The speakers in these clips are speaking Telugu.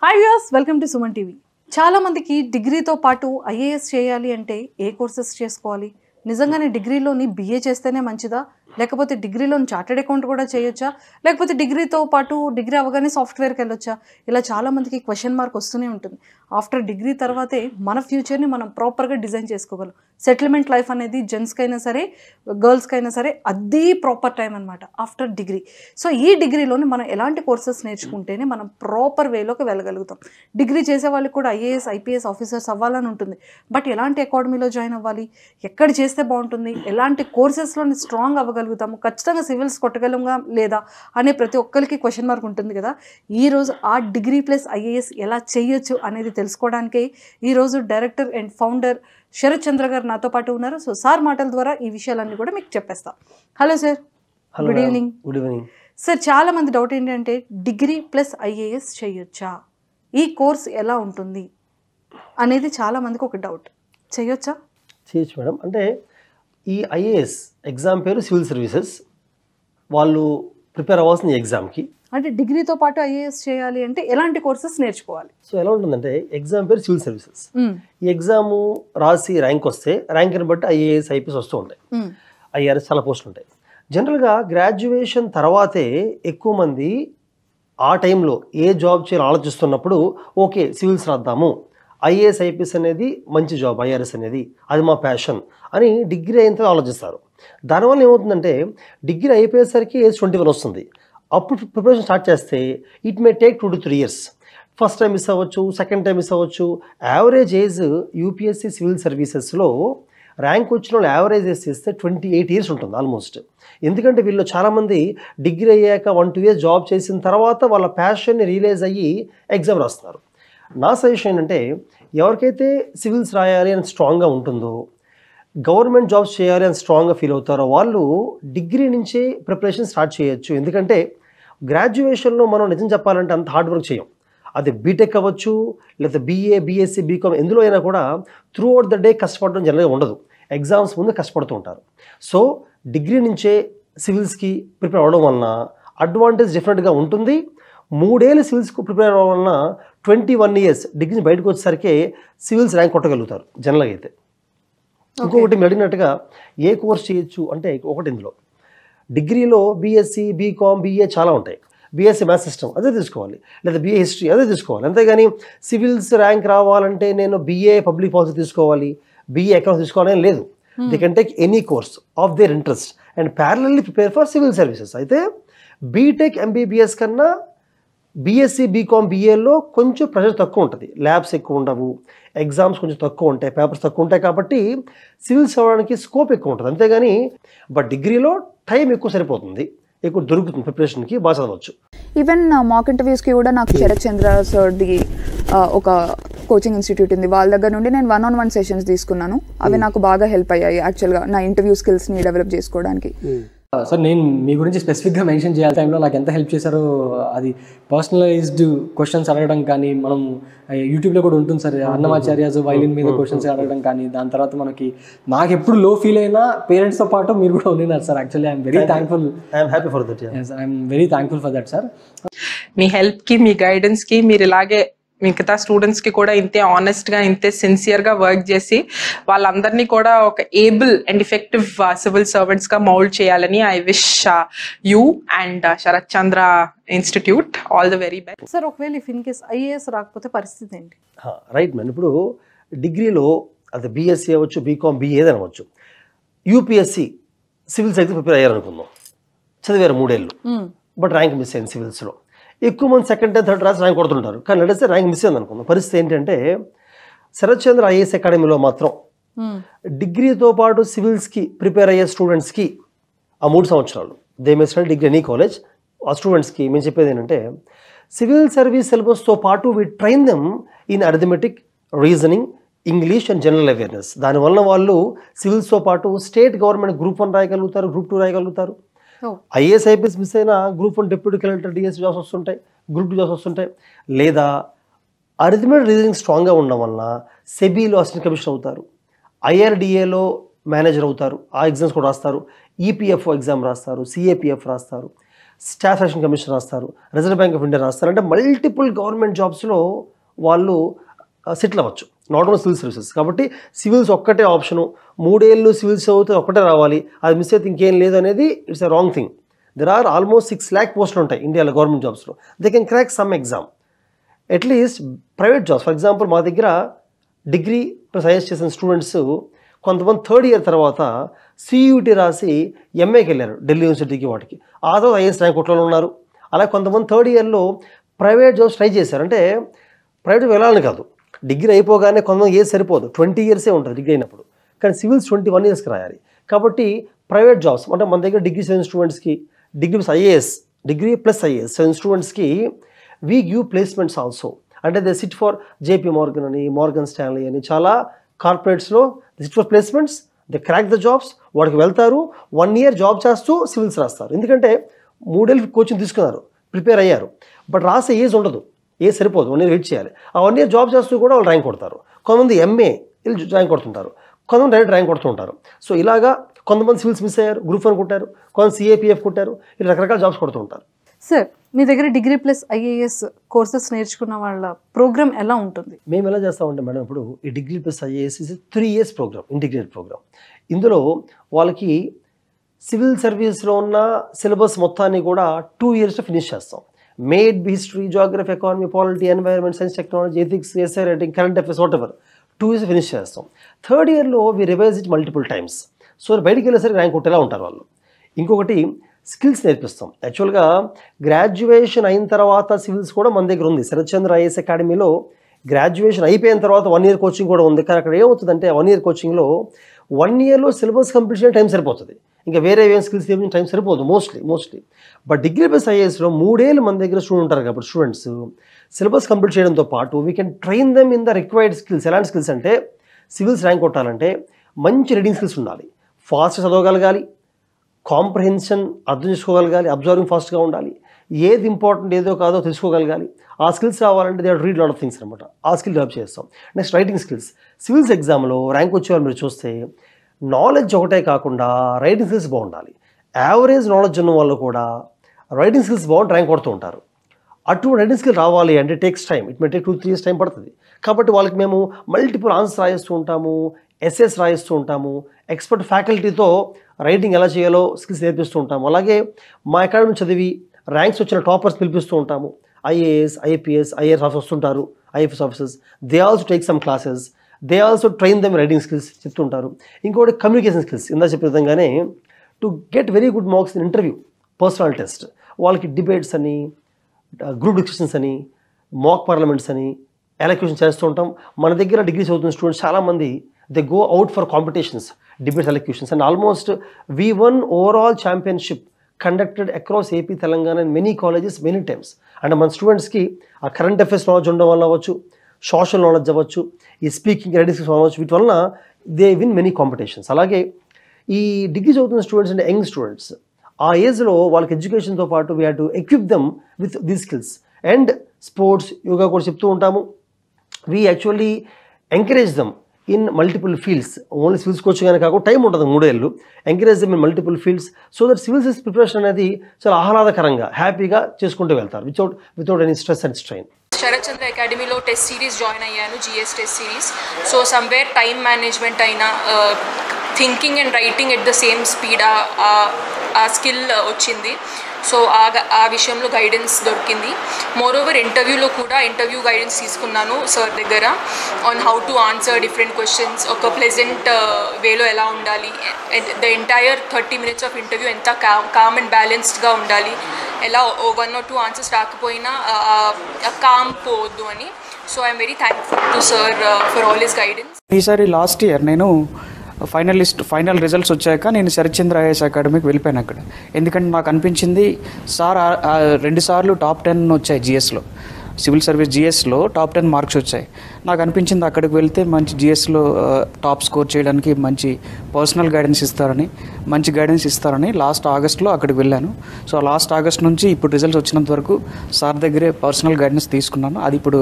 Hi viewers, welcome to Suman TV. చాలా మందికి డిగ్రీతో పాటు ఐఏఎస్ చేయాలి అంటే ఏ కోర్సెస్ చేసుకోవాలి? నిజంగానే డిగ్రీలోని BA చేస్తేనే మంచిదా, లేకపోతే డిగ్రీలోని చార్టెడ్ అకౌంట్ కూడా చేయొచ్చా, లేకపోతే డిగ్రీతో పాటు డిగ్రీ అవగానే సాఫ్ట్వేర్కి వెళ్ళొచ్చా? ఇలా చాలా మందికి క్వశ్చన్ మార్క్ వస్తూనే ఉంటుంది. ఆఫ్టర్ డిగ్రీ తర్వాతే మన ఫ్యూచర్ని మనం ప్రాపర్గా డిజైన్ చేసుకోగలం. సెటిల్మెంట్ లైఫ్ అనేది జెంట్స్కైనా సరే గర్ల్స్కైనా సరే అది ప్రాపర్ టైం అనమాట ఆఫ్టర్ డిగ్రీ. సో ఈ డిగ్రీలోని మనం ఎలాంటి కోర్సెస్ నేర్చుకుంటేనే మనం ప్రాపర్ వేలోకి వెళ్ళగలుగుతాం. డిగ్రీ చేసే వాళ్ళకి కూడా IAS IPS ఆఫీసర్స్ అవ్వాలని ఉంటుంది. బట్ ఎలాంటి అకాడమీలో జాయిన్ అవ్వాలి, ఎక్కడ చేస్తే బాగుంటుంది, ఎలాంటి కోర్సెస్లోని స్ట్రాంగ్ అవ్వగలుగుతాము, ఖచ్చితంగా సివిల్స్ కొట్టగలంగా లేదా అనే ప్రతి ఒక్కరికి క్వశ్చన్ మార్క్ ఉంటుంది కదా. ఈరోజు ఆ డిగ్రీ ప్లస్ IAS ఎలా చేయొచ్చు అనేది తెలుసుకోవడానికే ఈరోజు డైరెక్టర్ అండ్ ఫౌండర్ శరత్ చంద్ర గారు నాతో పాటు ఉన్నారు. సో సార్ మాటల ద్వారా ఈ విషయాలన్నీ కూడా మీకు చెప్పేస్తా. Hello sir, good evening. Good evening sir, చాలా మంది డౌట్ ఏంటంటే డిగ్రీ ప్లస్ IAS చేయొచ్చా, ఈ కోర్స్ ఎలా ఉంటుంది అనేది చాలా మందికి ఒక డౌట్. చేయొచ్చా? చేయొచ్చు మేడం. అంటే ఈ IAS ఎగ్జామ్ పేరు సివిల్ సర్వీసెస్. వాళ్ళు ప్రిపేర్ అవ్వాల్సిన ఎగ్జామ్కి. అంటే డిగ్రీతో పాటు IAS చేయాలి అంటే ఎలాంటి కోర్సెస్ నేర్చుకోవాలి? సో ఎలా ఉంటుందంటే ఎగ్జామ్ పేరు సివిల్ సర్వీసెస్. ఈ ఎగ్జామ్ రాసి ర్యాంక్ వస్తే ర్యాంక్ని బట్టి IAS IPS వస్తూ ఉంటాయి. IRS చాలా పోస్టులు ఉంటాయి. జనరల్గా గ్రాడ్యుయేషన్ తర్వాతే ఎక్కువ మంది ఆ టైంలో ఏ జాబ్ చేయాలో ఆలోచిస్తున్నప్పుడు ఓకే సివిల్స్ రాద్దాము, IAS IPS అనేది మంచి జాబ్, IRS అనేది అది మా ప్యాషన్ అని డిగ్రీ అయిన తర్వాత ఆలోచిస్తారు. దానివల్ల ఏమవుతుందంటే డిగ్రీ అయిపోయేసరికి ఏజ్ 21 వస్తుంది. అప్పుడు ప్రిపరేషన్ స్టార్ట్ చేస్తే it may take 2 to 3 years. First time miss అవ్వచ్చు, సెకండ్ టైం మిస్ అవ్వచ్చు. యావరేజ్ ఏజ్ UPSC సివిల్ సర్వీసెస్లో ర్యాంక్ వచ్చిన వాళ్ళు యావరేజ్ ఏజ్ చేస్తే 28 years ఉంటుంది ఆల్మోస్ట్. ఎందుకంటే వీళ్ళు చాలామంది డిగ్రీ అయ్యాక 1-2 years జాబ్ చేసిన తర్వాత వాళ్ళ ప్యాషన్ని రియలైజ్ అయ్యి ఎగ్జామ్ రాస్తున్నారు. నా సజెషన్ ఏంటంటే ఎవరికైతే సివిల్స్ రాయాలి అని స్ట్రాంగ్గా ఉంటుందో, గవర్నమెంట్ జాబ్స్ చేయాలి అని స్ట్రాంగ్గా ఫీల్ అవుతారో వాళ్ళు డిగ్రీ నుంచే ప్రిపరేషన్ స్టార్ట్ చేయొచ్చు. ఎందుకంటే గ్రాడ్యుయేషన్లో మనం నిజం చెప్పాలంటే అంత హార్డ్ వర్క్ చేయం. అది బీటెక్ అవ్వచ్చు, లేకపోతే BA BSc BCom ఎందులో అయినా కూడా త్రూ అవుట్ ద డే కష్టపడడం జనరల్గా ఉండదు. ఎగ్జామ్స్ ముందు కష్టపడుతూ ఉంటారు. సో డిగ్రీ నుంచే సివిల్స్కి ప్రిపేర్ అవ్వడం వలన అడ్వాంటేజ్ డెఫినెట్గా ఉంటుంది. 3 ఏళ్ళు సివిల్స్కు ప్రిపేర్ అవ్వడం వలన 21 years డిగ్రీ బయటకు వచ్చేసరికి సివిల్స్ ర్యాంక్ కొట్టగలుగుతారు జనరల్గా అయితే. ఇంకొకటి మీరు అడిగినట్టుగా ఏ కోర్స్ చేయొచ్చు అంటే ఒకటి ఇందులో డిగ్రీలో BSc BCom BA చాలా ఉంటాయి. BSc మ్యాథ్స్ సిస్టమ్ అదే తీసుకోవాలి, లేదా BA హిస్టరీ అదే తీసుకోవాలి. అంతేగాని సివిల్స్ ర్యాంక్ రావాలంటే నేను BA పబ్లిక్ పాలసీ తీసుకోవాలి, BA అకౌంట్స్ తీసుకోవాలని లేదు. They can take any course of their interest and parallelly prepare for civil services. అయితే బీటెక్ MBBS కన్నా BSc BCom BAలో కొంచెం ప్రెషర్ తక్కువ ఉంటుంది, ల్యాబ్స్ ఎక్కువ ఉండవు, ఎగ్జామ్స్ కొంచెం తక్కువ ఉంటాయి, పేపర్స్ తక్కువ ఉంటాయి. కాబట్టి సివిల్స్ అవ్వడానికి స్కోప్ ఎక్కువ ఉంటుంది. అంతేగాని బట్ డిగ్రీలో టైం ఎక్కువ సరిపోతుంది, ఎక్కువ దొరుకుతుంది, ప్రిపరేషన్కి బాగా చదవచ్చు. ఈవెన్ మాక్ ఇంటర్వ్యూస్కి కూడా నాకు శరత్ చంద్ర సార్ది ఒక కోచింగ్ ఇన్స్టిట్యూట్ ఉంది, వాళ్ళ దగ్గర నుండి నేను 1-on-1 సెషన్స్ తీసుకున్నాను. అవి నాకు బాగా హెల్ప్ అయ్యాయి యాక్చువల్గా నా ఇంటర్వ్యూ స్కిల్స్ని డెవలప్ చేసుకోవడానికి. సార్ నేను మీ గురించి స్పెసిఫిక్గా మెన్షన్ చేయాలి టైంలో నాకు ఎంత హెల్ప్ చేశారో, అది పర్సనలైజ్డ్ క్వశ్చన్స్ అడగడం కానీ, మనం యూట్యూబ్లో కూడా ఉంటుంది సార్ అన్నమాచార్యాస్ వైలిన్ మీద క్వశ్చన్స్ అడగడం కానీ. దాని తర్వాత నాకు ఎప్పుడు లో ఫీల్ అయినా పేరెంట్స్తో పాటు మీరు కూడా ఉన్నారు sir. Actually I'm very thankful. I'm happy for that. I'm very thankful for that sir. మీ హెల్ప్కి, మీ గైడెన్స్కి, మీరు ఇలాగే మిగతా స్టూడెంట్స్కి కూడా ఇంతే ఆనెస్ట్గా, ఇంతే సిన్సియర్గా వర్క్ చేసి వాళ్ళందరినీ కూడా ఒక ఏబుల్ అండ్ ఎఫెక్టివ్ సివిల్ సర్వెంట్స్గా మౌల్డ్ చేయాలని I wish you and Sharath Chandra institute all the very best. Sir, ఒకవేళ ఇఫ్ ఇన్ కేస్ IAS రాకపోతే పరిస్థితి ఏంటి? Right man. ఇప్పుడు డిగ్రీలో అది BSc అవ్వచ్చు, BCom BA ఏదైనా అవ్వచ్చు. UPSC సివిల్స్ అయితే ప్రిపేర్ అయ్యారనుకుందాం, చదివారు 3 ఏళ్ళు, బట్ ర్యాంక్ మిస్ అయింది సివిల్స్లో. ఎక్కువ మంది సెకండ్ అండ్ థర్డ్ రాసి ర్యాంక్ కొడుతుంటారు, కానీ నడిస్తే ర్యాంక్ మిస్ అయింది అనుకుందాం. పరిస్థితి ఏంటంటే శరత్ చంద్ర IAS అకాడమీలో మాత్రం డిగ్రీతో పాటు సివిల్స్కి ప్రిపేర్ అయ్యే స్టూడెంట్స్కి ఆ 3 సంవత్సరాలు they may study degree any college. ఆ స్టూడెంట్స్కి మేము చెప్పేది ఏంటంటే సివిల్ సర్వీస్ సిలబస్తో పాటు we train them in arithmetic, reasoning, English and general awareness. దానివల్ల వాళ్ళు సివిల్స్తో పాటు స్టేట్ గవర్నమెంట్ Group 1 రాయగలుగుతారు, Group 2 రాయగలుగుతారు. IAS IPS మిస్ అయినా Group 1 deputy collector DS jobs వస్తుంటాయి, Group 2 జాబ్స్ వస్తుంటాయి. లేదా అరిథమెటిక్ రీజనింగ్ స్ట్రాంగ్గా ఉండడం వలన సెబీలో అసిస్టెంట్ కమిషనర్ అవుతారు, IRDAలో మేనేజర్ అవుతారు, ఆ ఎగ్జామ్స్ కూడా రాస్తారు, EPFO ఎగ్జామ్ రాస్తారు, CAPF రాస్తారు. స్టాఫ్ సెలక్షన్ కమిషన్ రాస్తారు, రిజర్వ్ బ్యాంక్ ఆఫ్ ఇండియా రాస్తారు. అంటే మల్టిపుల్ గవర్నమెంట్ జాబ్స్లో వాళ్ళు సెటిల్ అవ్వచ్చు, నాట్ ఓన్లీ సివిల్ సర్వీసెస్. కాబట్టి సివిల్స్ ఒక్కటే ఆప్షను, 3 ఏళ్ళు సివిల్స్ చదివితే ఒక్కటే రావాలి, అది మిస్ అయితే ఇంకేం లేదు అనేది it's a wrong thing. There are almost 6 lakh పోస్టులు ఉంటాయి ఇండియాలో గవర్నమెంట్ జాబ్స్లో. They can crack some exam. At least private jobs, for example మా దగ్గర డిగ్రీ ప్లస్ ఐఏఎస్ చేసిన స్టూడెంట్స్ కొంతమంది 3rd year తర్వాత సియూటీ రాసి ఎంఏకి వెళ్ళారు ఢిల్లీ యూనివర్సిటీకి, వాటికి ఆ తర్వాత ఐఏఎస్ ర్యాంక్ కొట్టలో ఉన్నారు. అలాగే కొంతమంది 3rd yearలో ప్రైవేట్ జాబ్స్ ట్రై చేశారు. అంటే ప్రైవేట్ వెళ్ళాలని కాదు, డిగ్రీ అయిపోగానే కొంతమంది ఏజ్ సరిపోదు, 20 years ఉంటుంది డిగ్రీ అయినప్పుడు, కానీ సివిల్స్ 21 yearsకి రాయాలి. కాబట్టి ప్రైవేట్ జాబ్స్ అంటే మన దగ్గర డిగ్రీ చదివిన స్టూడెంట్స్కి, డిగ్రీ ప్లస్ ఐఏఎస్ చదివిన స్టూడెంట్స్కి వీ గివ్ ప్లేస్మెంట్స్ ఆల్సో. అంటే they sit for JP Morgan అని, మార్గన్ స్టాన్లీ అని, చాలా కార్పొరేట్స్లో they sit for placements, they crack the jobs. వాడికి వెళ్తారు, 1 year జాబ్ చేస్తూ సివిల్స్ రాస్తారు. ఎందుకంటే 3 ఏళ్ళు కోచింగ్ తీసుకున్నారు, ప్రిపేర్ అయ్యారు, బట్ రాసే ఏజ్ ఉండదు, ఏజ్ సరిపోదు, 1 year వెయిట్ చేయాలి. ఆ 1 year జాబ్ చేస్తూ కూడా వాళ్ళు ర్యాంక్ కొడతారు. కొంతమంది ఎంఏ ర్యాంక్ కొడుతుంటారు, కొంతమంది డైరెక్ట్ ర్యాంక్ కొడుతుంటారు. సో ఇలాగా కొంతమంది సివిల్స్ మిస్ అయ్యారు, గ్రూప్ 1 కొట్టారు, కొంతమంది సిఏపిఎఫ్ కొట్టారు, ఇలా రకరకాల జాబ్స్ కొడుతూ ఉంటారు. సార్ మీ దగ్గర డిగ్రీ ప్లస్ ఐఏఎస్ కోర్సెస్ నేర్చుకున్న వాళ్ళ ప్రోగ్రామ్ ఎలా ఉంటుంది? మేము ఎలా చేస్తామంటే మేడం, ఇప్పుడు ఈ degree plus IAS is 3 years programme, integrated programme. ఇందులో వాళ్ళకి సివిల్ సర్వీస్లో ఉన్న సిలబస్ మొత్తాన్ని కూడా 2 yearsలో ఫినిష్ చేస్తాం. Maybe history, geography, economy, polity, environment, science, technology, ethics, essay writing, current affairs, whatever 2 years finish చేస్తాం. 3rd yearలో we revise it multiple times. So బయటికి వెళ్ళేసరికి ర్యాంక్ కొట్టేలా ఉంటారు వాళ్ళు. ఇంకొకటి స్కిల్స్ నేర్పిస్తాం. యాక్చువల్గా గ్రాడ్యుయేషన్ అయిన తర్వాత సివిల్స్ కూడా మన దగ్గర ఉంది. శరత్చంద్ర ఐఏఎస్ అకాడమీలో గ్రాడ్యుయేషన్ అయిపోయిన తర్వాత 1 year కోచింగ్ కూడా ఉంది. కానీ అక్కడ ఏమవుతుందంటే 1 year కోచింగ్లో 1 yearలో సిలబస్ కంప్లీట్ చేయడం టైం సరిపోతుంది, ఇంకా వేరే ఏం స్కిల్స్ ఏమి టైం సరిపోదు మోస్ట్లీ. బట్ డిగ్రీ ప్లస్ ఐఏఎస్లో 3 ఏళ్ళు మన దగ్గర స్టూడెంట్ ఉంటారు కాబట్టి స్టూడెంట్స్ సిలబస్ కంప్లీట్ చేయడంతో పాటు we can train them in the required skills. ఎలాంటి స్కిల్స్ అంటే సివిల్స్ ర్యాంక్ కొట్టాలంటే మంచి రీడింగ్ స్కిల్స్ ఉండాలి, ఫాస్ట్ చదవగలగాలి, కాంప్రహెన్షన్ అర్థం చేసుకోగలగాలి, అబ్జర్వింగ్ ఫాస్ట్గా ఉండాలి, ఏది ఇంపార్టెంట్ ఏదో కాదో తెలుసుకోగలగాలి. ఆ స్కిల్స్ రావాలంటే they read lot of things అనమాట. ఆ స్కిల్ డెవలప్ చేస్తాం. Next writing skills. సివిల్స్ ఎగ్జామ్లో ర్యాంక్ వచ్చేవాళ్ళు మీరు చూస్తే నాలెడ్జ్ ఒకటే కాకుండా రైటింగ్ స్కిల్స్ బాగుండాలి. యావరేజ్ నాలెడ్జ్ ఉన్న వాళ్ళు కూడా రైటింగ్ స్కిల్స్ బాగుంటే ర్యాంక్ కొడుతూ ఉంటారు. అటువంటి రైటింగ్ స్కిల్ రావాలి అంటే takes time, it may take 2-3 years time పడుతుంది. కాబట్టి వాళ్ళకి మేము మల్టిపుల్ ఆన్సర్స్ రాయిస్తూ ఉంటాము, ఎస్ఎస్ రాయిస్తూ ఉంటాము, ఎక్స్పర్ట్ ఫ్యాకల్టీతో రైటింగ్ ఎలా చేయాలో స్కిల్స్ నేర్పిస్తూ ఉంటాము. అలాగే మా అకాడమీ చదివి ర్యాంక్స్ వచ్చిన టాపర్స్ పిలిపిస్తూ ఉంటాము. ఐఏఎస్, ఐపీఎస్, ఐఏఎస్ ఆఫీసర్స్ వస్తుంటారు, IFS officers. They also take some classes, they also train them writing skills చెప్తుంటారు. ఇంకోటి కమ్యూనికేషన్ స్కిల్స్. ఇందా చెప్పే విధంగానే to get very good marks in interview, personal test, వాళ్ళకి డిబేట్స్ అని, గ్రూప్ డిస్కషన్స్ అని, మాక్ పార్లమెంట్స్ అని, ఎలక్యూషన్ చేస్తూ ఉంటాం. మన దగ్గర డిగ్రీ చదువుతున్న స్టూడెంట్స్ చాలామంది they go out for competitions, debates, elocutions, and almost we one overall championship conducted across AP, Telangana and many colleges many times. అంటే మన స్టూడెంట్స్కి ఆ కరెంట్ అఫేర్స్ నాలెడ్జ్ ఉండడం వల్ల అవ్వచ్చు, సోషల్ నాలెడ్జ్ అవ్వచ్చు, ఈ స్పీకింగ్, రైటింగ్ స్కిల్స్ అవ్వచ్చు, వీటి వలన దే విన్ మెనీ కాంపిటీషన్స్. అలాగే ఈ డిగ్రీ చదువుతున్న స్టూడెంట్స్ అంటే యంగ్ స్టూడెంట్స్, ఆ ఏజ్లో వాళ్ళకి ఎడ్యుకేషన్తో పాటు we have to equip them with these skills. And sports, yoga కూడా చెప్తూ ఉంటాము. We actually encourage them in multiple fields. Only civils coaching కాకుండా టైం ఉంటుంది 3 ఏళ్ళు. Encourage them in multiple fields so that civils preparation అనేది చాలా ఆహ్లాదకరంగా, హ్యాపీగా చేసుకుంటూ వెళ్తారు without any stress and strain. Sarathchandra అకాడమీలో టెస్ట్ సిరీస్ జాయిన్ అయ్యాను, GS test series. So somewhere time management అయినా, thinking and writing at the same speed, ఆ స్కిల్ వచ్చింది. సో ఆ విషయంలో గైడెన్స్ దొరికింది. మోరోవర్ ఇంటర్వ్యూలో కూడా ఇంటర్వ్యూ గైడెన్స్ తీసుకున్నాను సార్ దగ్గర on how to answer different questions, ఒక ప్లెజెంట్ వేలో ఎలా ఉండాలి, the entire 30 minutes of interview ఎంత కామ్ అండ్ బ్యాలెన్స్డ్గా ఉండాలి, ఎలా 1 or 2 ఆన్సర్స్ రాకపోయినా కామ్ పోవద్దు అని. So I'm very thankful to sir for all his guidance. ఈసారి లాస్ట్ ఇయర్ నేను ఫైనల్ రిజల్ట్స్ వచ్చాక నేను శరత్చంద్ర ఐఏఎస్ అకాడమీకి వెళ్ళిపోయాను అక్కడ. ఎందుకంటే నాకు అనిపించింది సార్ 2 సార్లు టాప్ 10 వచ్చాయి జిఎస్లో, సివిల్ సర్వీస్ జిఎస్లో టాప్ 10 మార్క్స్ వచ్చాయి. నాకు అనిపించింది అక్కడికి వెళ్తే మంచి జిఎస్లో టాప్ స్కోర్ చేయడానికి మంచి పర్సనల్ గైడెన్స్ ఇస్తారని, మంచి గైడెన్స్ ఇస్తారని లాస్ట్ ఆగస్ట్లో అక్కడికి వెళ్ళాను. సో లాస్ట్ ఆగస్ట్ నుంచి ఇప్పుడు రిజల్ట్స్ వచ్చినంత వరకు సార్ దగ్గరే పర్సనల్ గైడెన్స్ తీసుకున్నాను. అది ఇప్పుడు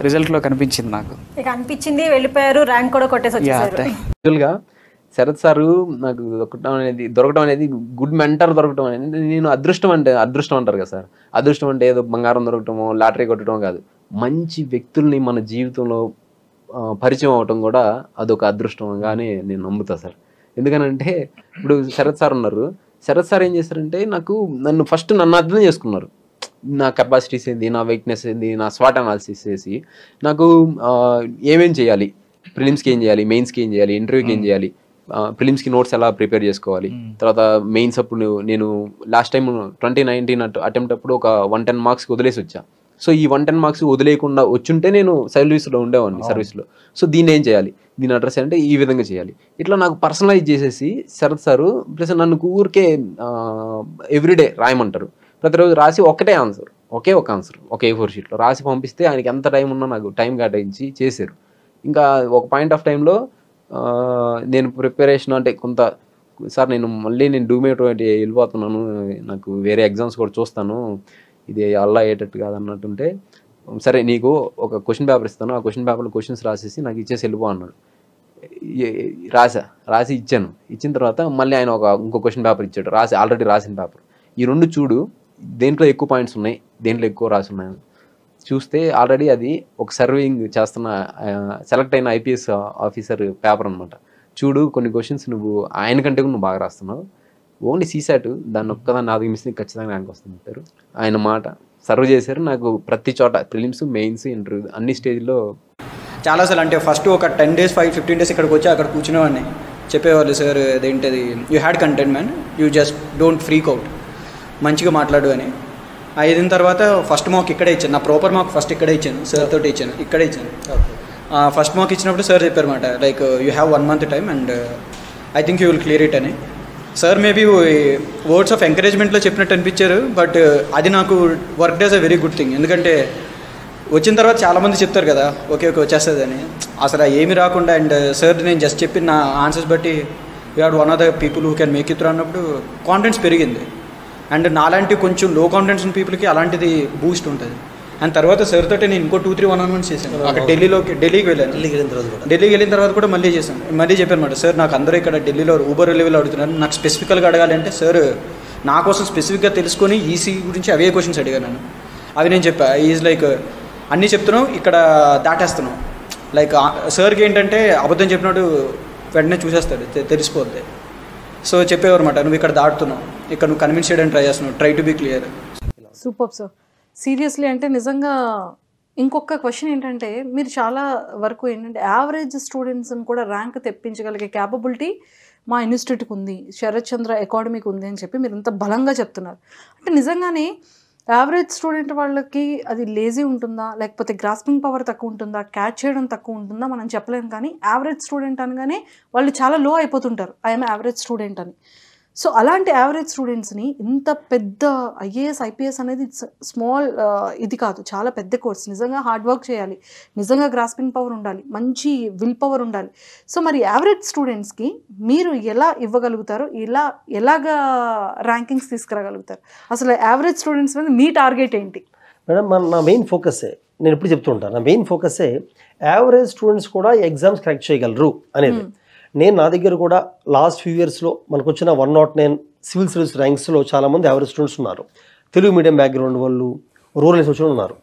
రిజల్ట్లో కనిపించింది నాకు. ఇక అనిపించింది, వెళ్ళిపోయారు, ర్యాంక్ కూడా కొట్టేసి వచ్చేసారు. యాక్చువల్గా శరత్ సారు నాకు దొరకటం అనేది గుడ్ మెంటర్ దొరకటం అనేది నేను అదృష్టం అంటారు కదా సార్. అదృష్టం అంటే ఏదో బంగారం దొరకటమో లాటరీ కొట్టడం కాదు, మంచి వ్యక్తుల్ని మన జీవితంలో పరిచయం అవటం కూడా అదొక అదృష్టంగానే నేను నమ్ముతా సార్. ఎందుకనంటే ఇప్పుడు శరత్ సార్ ఉన్నారు, శరత్ సార్ ఏం చేశారంటే నన్ను అర్థం చేసుకున్నారు. నా కెపాసిటీస్ ఏంది, నా వీక్నెస్ ఏంది, నా స్వాట్ అనాలిసిస్ చేసి నాకు ఏమేం చేయాలి, ప్రిలిమ్స్కి ఏం చేయాలి, మెయిన్స్కి ఏం చేయాలి, ఇంటర్వ్యూకి ఏం చేయాలి, ప్రిలిమ్స్కి నోట్స్ ఎలా ప్రిపేర్ చేసుకోవాలి, తర్వాత మెయిన్స్ అప్పుడు నేను లాస్ట్ టైం 2019 అటెంప్ట్ అప్పుడు ఒక 110 మార్క్స్కి వదిలేసి వచ్చా. సో ఈ 110 మార్క్స్ వదిలేకుండా వచ్చుంటే నేను సర్వీస్లో ఉండేవాడిని సర్వీస్లో. సో దీన్ని ఏం చేయాలి, దీని అడ్రస్ అంటే ఈ విధంగా చేయాలి, ఇట్లా నాకు పర్సనలైజ్ చేసేసి శరత్ సారు ప్లస్ నన్ను ఊరికే ఎవ్రీడే రాయమంటారు. ప్రతిరోజు రాసి ఒకే ఒక ఆన్సర్ ఒక A4 షీట్లో రాసి పంపిస్తే ఆయనకి ఎంత టైం ఉన్నా నాకు టైం కేటాయించి చేశారు. ఇంకా ఒక పాయింట్ ఆఫ్ టైంలో నేను ప్రిపరేషన్ అంటే కొంత సార్ నేను డూమేట్ వెళ్ళిపోతున్నాను, నాకు వేరే ఎగ్జామ్స్ కూడా చూస్తాను, ఇది అల్లా అయ్యేటట్టు కాదన్నట్టుంటే సరే నీకు ఒక క్వశ్చన్ పేపర్ ఇస్తాను, ఆ క్వశ్చన్ పేపర్లో క్వశ్చన్స్ రాసేసి నాకు ఇచ్చేసి వెళ్ళిపో అన్నాడు. రాసి ఇచ్చిన తర్వాత మళ్ళీ ఆయన ఇంకో క్వశ్చన్ పేపర్ ఇచ్చాడు, ఆల్రెడీ రాసిన పేపర్. ఈ రెండు చూడు, దేంట్లో ఎక్కువ పాయింట్స్ ఉన్నాయి, దేంట్లో ఎక్కువ రాసి ఉన్నాయి చూస్తే ఆల్రెడీ అది ఒక సర్వింగ్ చేస్తున్న సెలెక్ట్ అయిన IPS ఆఫీసర్ పేపర్ అనమాట. చూడు కొన్ని క్వశ్చన్స్ ఆయన కంటే నువ్వు బాగా రాస్తున్నావు, ఓన్లీ సీసాట్ దాన్ని ఒక్కదాన్ని ఆది మిస్ ఖచ్చితంగా ర్యాంక్ వస్తుంది. ఆయన మాట సర్వ్ చేశారు నాకు ప్రతి చోట, ప్రిలిమ్స్, మెయిన్స్, ఇంటర్వ్యూ అన్ని స్టేజ్లో. చాలాసార్లు అంటే ఫస్ట్ ఒక 10 days 15 days ఇక్కడికి వచ్చి అక్కడ కూర్చునేవాడిని, చెప్పేవాళ్ళు సార్ ఇదేంటిది you had content man, you just don't freak out, మంచిగా మాట్లాడు అని. అయిన తర్వాత ఫస్ట్ మాక్ ఇక్కడే ఇచ్చాను, నా ప్రాపర్ మాక్ ఫస్ట్ ఇక్కడే ఇచ్చాను, సార్ తోటి ఇక్కడే ఇచ్చాను. ఫస్ట్ మాక్ ఇచ్చినప్పుడు సార్ చెప్పారన్నమాట, like you have 1 month time and I think you will clear it అని. సార్ మేబీ వర్డ్స్ ఆఫ్ ఎంకరేజ్మెంట్లో చెప్పినట్టు అనిపించారు, బట్ అది నాకు work as a very good thing. ఎందుకంటే వచ్చిన తర్వాత చాలామంది చెప్తారు కదా ఓకే వచ్చేస్తుంది అని, అసలు ఏమి రాకుండా అండ్ సార్ నేను జస్ట్ చెప్పిన నా ఆన్సర్స్ బట్టి you had one of the people who can make it through అన్నప్పుడు కాన్ఫిడెన్స్ పెరిగింది. అండ్ నాలాంటి కొంచెం లో కాన్ఫిడెన్స్ ఉన్న పీపుల్కి అలాంటిది బూస్ట్ ఉంటుంది. అండ్ తర్వాత సార్ తోటి నేను ఇంకో 2-3 1-on-ones చేశాను. అక్కడ ఢిల్లీకి వెళ్ళాను. ఢిల్లీకి వెళ్ళిన తర్వాత కూడా మళ్ళీ చేశాను. మళ్ళీ చెప్పాను అనమాట, సార్ నాకు అందరూ ఇక్కడ ఢిల్లీలో ఊబర్ లెవెల్ అడుగుతున్నారు, నాకు స్పెసిఫికల్గా అడగాలంటే సార్ నా కోసం స్పెసిఫిక్గా తెలుసుకొని ఈసీ గురించి అవే క్వశ్చన్స్ అడిగాను నేను. అవి నేను చెప్పా, ఈజ్ లైక్ అన్నీ చెప్తున్నావు ఇక్కడ దాటేస్తున్నావు. లైక్ సార్కి ఏంటంటే అబద్ధం చెప్పినట్టు వెంటనే చూసేస్తాడు, తెలిసిపోద్ది. సో చెప్పేవారు అనమాట, నువ్వు ఇక్కడ దాటుతున్నావు, ఇక్కడ నువ్వు కన్విన్స్ చేయడానికి ట్రై చేస్తున్నావు, try to be clear. Super sir. Seriously అంటే నిజంగా ఇంకొక క్వశ్చన్ ఏంటంటే, మీరు చాలా వరకు ఏంటంటే యావరేజ్ స్టూడెంట్స్ని కూడా ర్యాంక్ తెప్పించగలిగే క్యాపబిలిటీ మా ఇన్స్టిట్యూట్కి ఉంది, శరత్ చంద్ర అకాడమీకి ఉంది అని చెప్పి మీరు ఇంత బలంగా చెప్తున్నారు. అంటే నిజంగానే యావరేజ్ స్టూడెంట్ వాళ్ళకి అది లేజీ ఉంటుందా, లేకపోతే గ్రాస్పింగ్ పవర్ తక్కువ ఉంటుందా, క్యాచ్ చేయడం తక్కువ ఉంటుందా మనం చెప్పలేము. కానీ యావరేజ్ స్టూడెంట్ అనగానే వాళ్ళు చాలా లో అయిపోతుంటారు, ఐఎమ్ యావరేజ్ స్టూడెంట్ అని. సో అలాంటి యావరేజ్ స్టూడెంట్స్ని ఇంత పెద్ద IAS IPS అనేది స్మాల్ ఇది కాదు, చాలా పెద్ద కోర్స్. నిజంగా హార్డ్ వర్క్ చేయాలి, నిజంగా గ్రాస్పింగ్ పవర్ ఉండాలి, మంచి విల్ పవర్ ఉండాలి. సో మరి యావరేజ్ స్టూడెంట్స్కి మీరు ఎలా ఇవ్వగలుగుతారు, ఎలాగా ర్యాంకింగ్స్ తీసుకురాగలుగుతారు? అసలు యావరేజ్ స్టూడెంట్స్ మీద మీ టార్గెట్ ఏంటి? మేడం నా మెయిన్ ఫోకస్సే, నేను ఎప్పుడు చెప్తూ ఉంటాను, నా మెయిన్ ఫోకస్సే యావరేజ్ స్టూడెంట్స్ కూడా ఎగ్జామ్స్ కరెక్ట్ చేయగలరు అనేది. నేను నా దగ్గర కూడా లాస్ట్ ఫ్యూ ఇయర్స్లో మనకు వచ్చిన 109 సివిల్ సర్వీస్ ర్యాంక్స్లో చాలామంది యావరేజ్ స్టూడెంట్స్ ఉన్నారు, తెలుగు మీడియం బ్యాక్గ్రౌండ్ వాళ్ళు, రూరల్ వచ్చిన ఉన్నారు.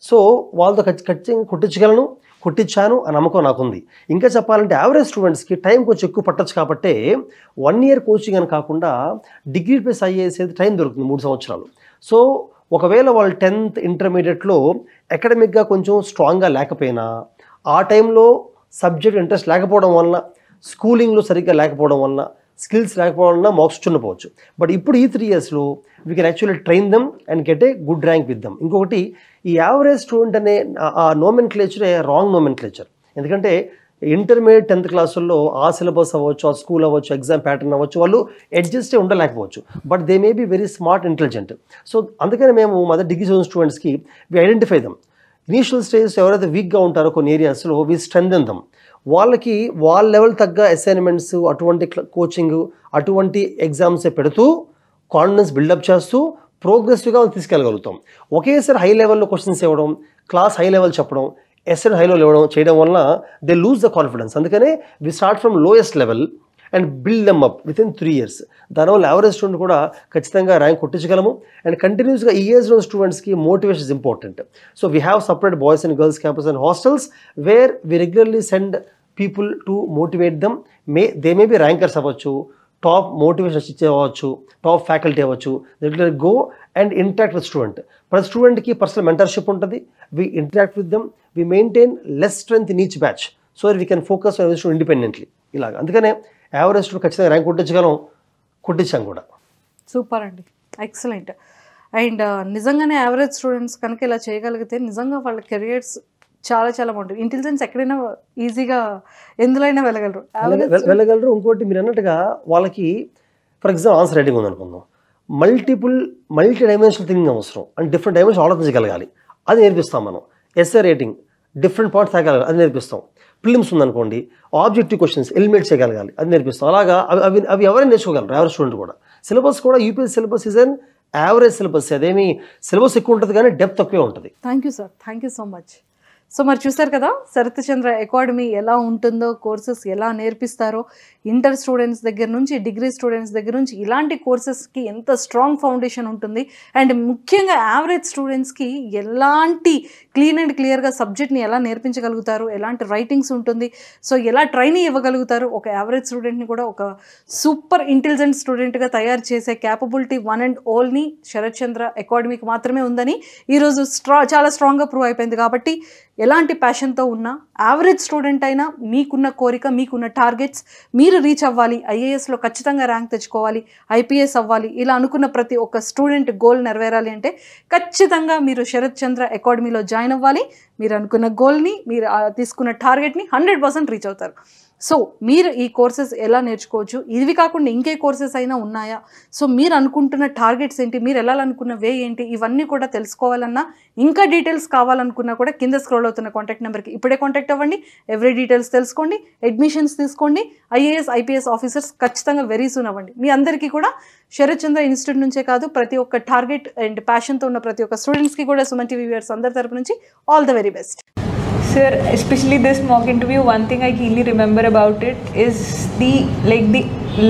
సో వాళ్ళతో ఖచ్చితంగా కొట్టించాను ఆ నమ్మకం నాకుంది. ఇంకా చెప్పాలంటే యావరేజ్ స్టూడెంట్స్కి టైం కొంచెం ఎక్కువ పట్టచ్చు కాబట్టి 1 year కోచింగ్ అని కాకుండా డిగ్రీ ప్లస్ IAS అయితే టైం దొరుకుతుంది 3 సంవత్సరాలు. సో ఒకవేళ వాళ్ళు 10th ఇంటర్మీడియట్లో అకాడమిక్గా కొంచెం స్ట్రాంగ్గా లేకపోయినా, ఆ టైంలో సబ్జెక్ట్ ఇంట్రెస్ట్ లేకపోవడం వలన, స్కూలింగ్లో సరిగ్గా లేకపోవడం వలన, స్కిల్స్ లేకపోవడం వలన మార్క్స్ చుండిపోవచ్చు. బట్ ఇప్పుడు ఈ 3 yearsలో we can actually train them and get a good rank with them. ఇంకొకటి, ఈ యావరేజ్ స్టూడెంట్ అనే ఆ నోమెన్క్లేచరే రాంగ్ నోమెన్క్లేచర్. ఎందుకంటే ఇంటర్మీడియట్ 10th క్లాసుల్లో ఆ సిలబస్ అవ్వచ్చు, ఆ స్కూల్ అవ్వచ్చు, ఎగ్జామ్ ప్యాటర్న్ అవ్వచ్చు, వాళ్ళు అడ్జస్టే ఉండలేకపోవచ్చు. But they may be very smart, intelligent. So అందుకని మేము మదర్ డిగ్రీ చదివిన స్టూడెంట్స్కి we identify them. Initial stages ఎవరైతే వీక్గా ఉంటారో కొన్ని ఏరియాస్లో వి స్ట్రెంథెన్ దమ్. వాళ్ళకి వాళ్ళ లెవెల్ తగ్గ అసైన్మెంట్స్, అటువంటి కోచింగ్, అటువంటి ఎగ్జామ్సే పెడుతూ కాన్ఫిడెన్స్ బిల్డప్ చేస్తూ ప్రోగ్రెసివ్గా తీసుకెళ్ళగలుగుతాం. ఒకేసారి హై లెవెల్లో క్వశ్చన్స్ ఇవ్వడం, క్లాస్ హై లెవెల్ చెప్పడం, ఎస్ఎన్ హై లెవెల్ ఇవ్వడం చేయడం వలన దే లూజ్ ద కాన్ఫిడెన్స్. అందుకనే we start from lowest level and build them up within 3 years. దానివల్ల యావరేజ్ స్టూడెంట్ కూడా ఖచ్చితంగా ర్యాంక్ కొట్టించగలము. అండ్ కంటిన్యూస్గా ఈ ఏజ్లో స్టూడెంట్స్కి motivation is important. So we have separate boys and girls campus and hostels where we regularly send people to motivate them. They may be rankers అవ్వచ్చు, టాప్ మోటివేషన్ ఇచ్చే అవ్వచ్చు, టాప్ ఫ్యాకల్టీ అవ్వచ్చు. Regular go and interact with student. ప్రతి స్టూడెంట్కి పర్సనల్ మెంటర్షిప్ ఉంటుంది. We interact with them, we maintain less strength in each batch so we can focus on student independently. ఇలాగ అందుకనే యావరేజ్ స్టూడెంట్ ఖచ్చితంగా ర్యాంక్ కొట్టించాం కూడా. సూపర్ అండి, ఎక్సలెంట్. అండ్ నిజంగానే యావరేజ్ స్టూడెంట్స్ కనుక ఇలా చేయగలిగితే నిజంగా వాళ్ళ కెరియర్స్ చాలా చాలా బాగుంటుంది. ఇంటెలిజెన్స్ ఎక్కడైనా ఈజీగా ఎందులోైనా వెళ్ళగలరు. ఇంకోటి మీరు అన్నట్టుగా వాళ్ళకి ఫర్ ఎగ్జాంపుల్ ఆన్సర్ రైటింగ్ ఉందనుకుందాం, మల్టీ డైమెన్షనల్ థింకింగ్ అవసరం అండ్ డిఫరెంట్ డైమెన్షన్ ఆలోచించగలగాలి, అది నేర్పిస్తాం మనం. ఎస్ఏ రేటింగ్ డిఫరెంట్ పాయింట్స్ తాగలగాలి, అది నేర్పిస్తాం. ఫిలిమ్స్ ఉందనుకోండి, ఆబ్జెక్టివ్ క్వశ్చన్స్ ఎలిమినేట్ చేయగలగాలి, అది నేర్పిస్తాం. అలాగా అవి ఎవరైనా నేర్చుకోగలరు యావరేజ్ స్టూడెంట్ కూడా. సిలబస్ కూడా UPSC syllabus is an average syllabus. అదేమి సిలబస్ ఎక్కువ ఉంటుంది కానీ డెప్త్ తక్కువే ఉంటుంది. Thank you sir, thank you so much. So మరి చూసారు కదా శరత్ చంద్ర అకాడమీ ఎలా ఉంటుందో, కోర్సెస్ ఎలా నేర్పిస్తారో, ఇంటర్ స్టూడెంట్స్ దగ్గర నుంచి డిగ్రీ స్టూడెంట్స్ దగ్గర నుంచి ఇలాంటి కోర్సెస్కి ఎంత స్ట్రాంగ్ ఫౌండేషన్ ఉంటుంది. అండ్ ముఖ్యంగా యావరేజ్ స్టూడెంట్స్కి ఎలాంటి క్లీన్ అండ్ క్లియర్గా సబ్జెక్ట్ని ఎలా నేర్పించగలుగుతారు, ఎలాంటి రైటింగ్స్ ఉంటుంది, సో ఎలా ట్రైనింగ్ ఇవ్వగలుగుతారు, ఒక యావరేజ్ స్టూడెంట్ని కూడా ఒక సూపర్ ఇంటెలిజెంట్ స్టూడెంట్గా తయారు చేసే capability one and only Sharath Chandra అకాడమీకి మాత్రమే ఉందని ఈరోజు చాలా స్ట్రాంగ్గా ప్రూవ్ అయిపోయింది. కాబట్టి ఎలాంటి ప్యాషన్తో ఉన్నా యావరేజ్ స్టూడెంట్ అయినా మీకున్న కోరిక, మీకున్న టార్గెట్స్, మీరు రీచ్ అవ్వాలి, ఐఏఎస్లో ఖచ్చితంగా ర్యాంక్ తెచ్చుకోవాలి, ఐపీఎస్ అవ్వాలి, ఇలా అనుకున్న ప్రతి ఒక్క స్టూడెంట్ గోల్ నెరవేరాలి అంటే ఖచ్చితంగా మీరు శరత్ చంద్ర అకాడమీలో జాయిన్ అవ్వాలి. మీరు అనుకున్న గోల్ని, మీరు తీసుకున్న టార్గెట్ని 100% రీచ్ అవుతారు. సో మీరు ఈ కోర్సెస్ ఎలా నేర్చుకోవచ్చు, ఇవి కాకుండా ఇంకే కోర్సెస్ అయినా ఉన్నాయా, సో మీరు అనుకుంటున్న టార్గెట్స్ ఏంటి, మీరు వెళ్ళాలనుకున్న వే ఏంటి, ఇవన్నీ కూడా తెలుసుకోవాలన్నా, ఇంకా డీటెయిల్స్ కావాలనుకున్నా కూడా కింద స్క్రోల్ అవుతున్న కాంటాక్ట్ నెంబర్కి ఇప్పుడే కాంటాక్ట్ అవ్వండి. ఎవ్రీ డీటెయిల్స్ తెలుసుకోండి, అడ్మిషన్స్ తీసుకోండి. ఐఏఎస్ ఐపీఎస్ ఆఫీసర్స్ ఖచ్చితంగా వెరీ సూన్ అవ్వండి. మీ అందరికీ కూడా శరత్ చంద్ర ఇన్స్టిట్యూట్ నుంచే కాదు, ప్రతి ఒక్క టార్గెట్ అండ్ ప్యాషన్తో ఉన్న ప్రతి ఒక్క స్టూడెంట్స్కి కూడా సుమన్ టీవీ వ్యూవర్స్ అందరి తరపు నుంచి all the very best. Sir, especially this mock interview, one thing I keenly remember about it is the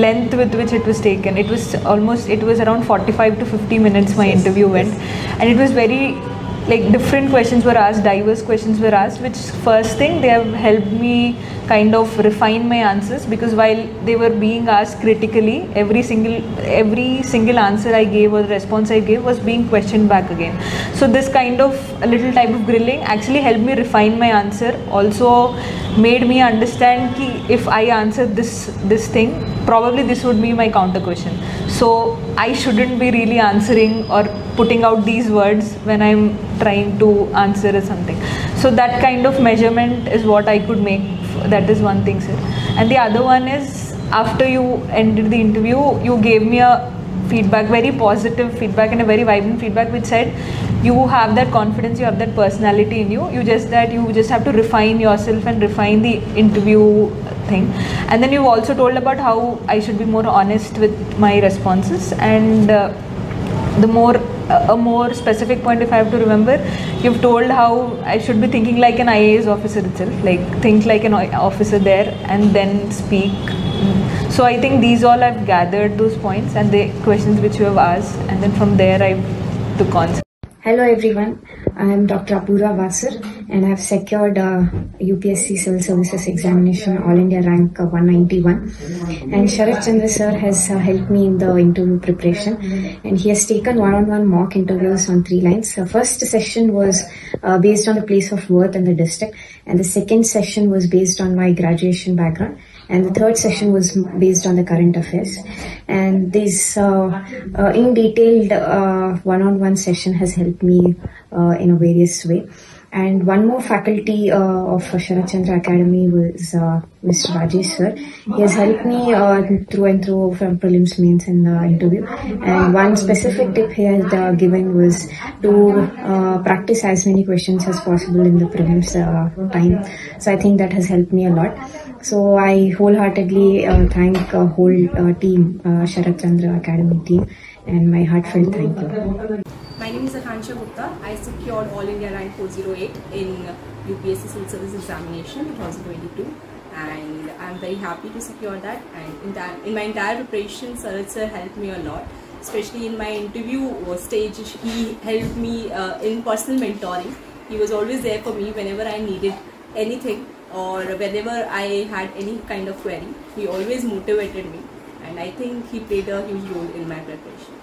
length with which it was taken. It was around 45 to 50 minutes my interview went, and it was very different questions were asked, diverse questions were asked, which first thing they have helped me kind of refine my answers, because while they were being asked critically, every single answer I gave or the response I gave was being questioned back again. So this kind of a little type of grilling actually helped me refine my answer, also made me understand ki if I answered this thing, probably this would be my counter question, so I shouldn't be really answering or putting out these words when I'm trying to answer something. So that kind of measurement is what I could make. That is one thing, sir. And the other one is, after you ended the interview, you gave me a feedback, very positive feedback and a very vibrant feedback, which said you have that confidence, you have that personality in you, you just have to refine yourself and refine the interview thing. And then you also told about how I should be more honest with my responses, and a more specific point, if I have to remember, you've told how I should be thinking like an IAS officer itself, like think like an officer there and then speak. So I think these all I've gathered those points and the questions which you have asked, and then from there I took on. Hello everyone, I am Dr. Apurva Vasar and I have secured UPSC Civil Services Examination All India Rank 191, and Sharath Chandra sir has helped me in the interview preparation, and he has taken one-on-one mock interviews on 3 lines. The first session was based on the place of birth and the district, and the second session was based on my graduation background, and the third session was based on the current affairs. And this in detailed one-on-one session has helped me in a various way. And one more faculty of Sharath Chandra Academy was Mr. Rajesh sir. He has helped me through and through from prelims, mains and interview. And one specific tip he had given was to practice as many questions as possible in the prelims time. So I think that has helped me a lot. So I wholeheartedly thank whole team, Sharath Chandra Academy team, and my heartfelt thank you. My name is Akansha Gupta. I secured All India Rank 408 in UPSC Civil Service Examination 2022, and I'm very happy to secure that. And in my entire preparation, Saraj sir helped me a lot, especially in my interview stage. He helped me in personal mentoring. He was always there for me whenever I needed anything or whenever I had any kind of query. He always motivated me, and I think he played a huge role in my preparation.